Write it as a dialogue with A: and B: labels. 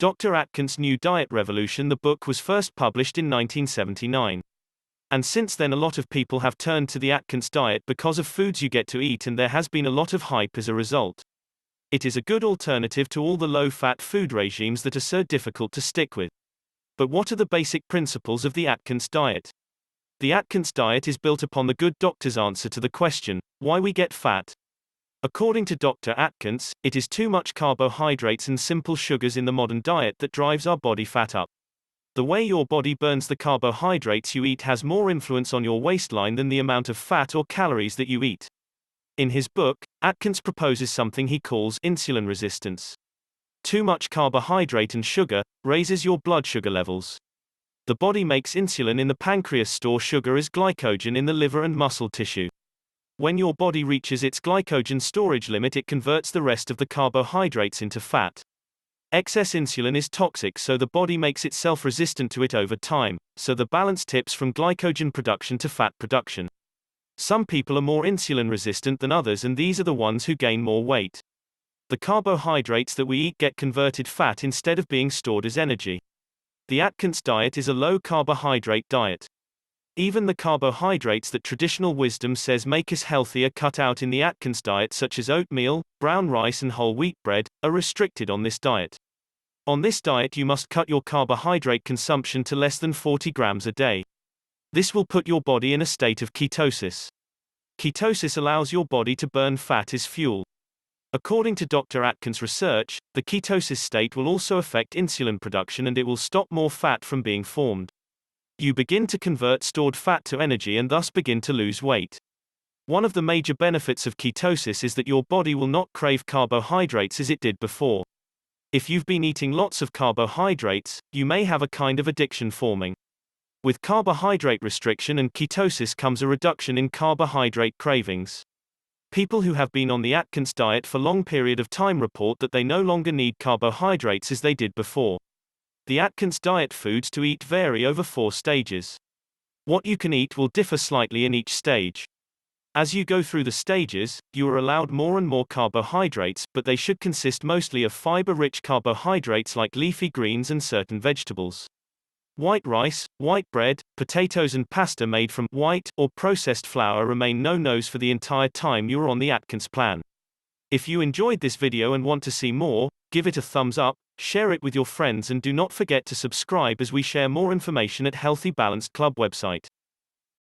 A: Dr. Atkins' New Diet Revolution. The book was first published in 1979. And since then a lot of people have turned to the Atkins diet because of foods you get to eat, and there has been a lot of hype as a result. It is a good alternative to all the low-fat food regimes that are so difficult to stick with. But what are the basic principles of the Atkins diet? The Atkins diet is built upon the good doctor's answer to the question, why we get fat. According to Dr. Atkins, it is too much carbohydrates and simple sugars in the modern diet that drives our body fat up. The way your body burns the carbohydrates you eat has more influence on your waistline than the amount of fat or calories that you eat. In his book, Atkins proposes something he calls insulin resistance. Too much carbohydrate and sugar raises your blood sugar levels. The body makes insulin in the pancreas, store sugar as glycogen in the liver and muscle tissue. When your body reaches its glycogen storage limit, it converts the rest of the carbohydrates into fat. Excess insulin is toxic, so the body makes itself resistant to it over time, so the balance tips from glycogen production to fat production. Some people are more insulin resistant than others, and these are the ones who gain more weight. The carbohydrates that we eat get converted fat instead of being stored as energy. The Atkins diet is a low-carbohydrate diet. Even the carbohydrates that traditional wisdom says make us healthy are cut out in the Atkins diet, such as oatmeal, brown rice and whole wheat bread, are restricted on this diet. On this diet you must cut your carbohydrate consumption to less than 40 grams a day. This will put your body in a state of ketosis. Ketosis allows your body to burn fat as fuel. According to Dr. Atkins' research, the ketosis state will also affect insulin production, and it will stop more fat from being formed. You begin to convert stored fat to energy and thus begin to lose weight. One of the major benefits of ketosis is that your body will not crave carbohydrates as it did before. If you've been eating lots of carbohydrates, you may have a kind of addiction forming. With carbohydrate restriction and ketosis comes a reduction in carbohydrate cravings. People who have been on the Atkins diet for a long period of time report that they no longer need carbohydrates as they did before. The Atkins diet foods to eat vary over 4 stages. What you can eat will differ slightly in each stage. As you go through the stages, you are allowed more and more carbohydrates, but they should consist mostly of fiber-rich carbohydrates like leafy greens and certain vegetables. White rice, white bread, potatoes and pasta made from white or processed flour remain no-nos for the entire time you are on the Atkins plan. If you enjoyed this video and want to see more, give it a thumbs up, share it with your friends, and do not forget to subscribe as we share more information at Healthy Balanced Club website.